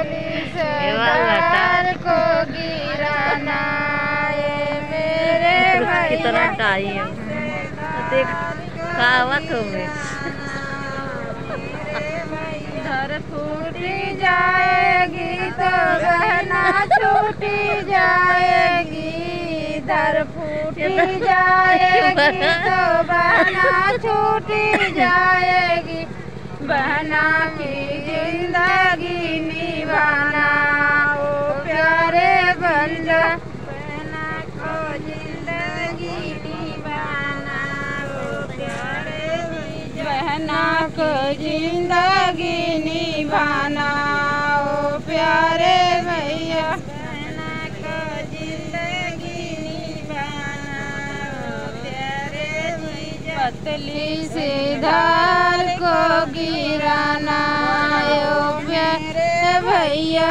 पतली से धार को गिराना ये मेरे भैया कितना टाइम देख खावत होंगे। धर फूटी जाएगी तो बहना छूटी जाएगी, धर फूटी जाएगी तो बहना छूटी जाएगी। बहना की जिंदगी निभाना ओ प्यारे बंदा, बहना को जिंदगी निभाना ओ प्यारे भैया, बहना को जिंदगी निभाना ओ प्यारे भैया, बहना को जिंदगी निभाना ओ प्यारे भैया। पतली से धार को गिराना ओ प्यारे भैया।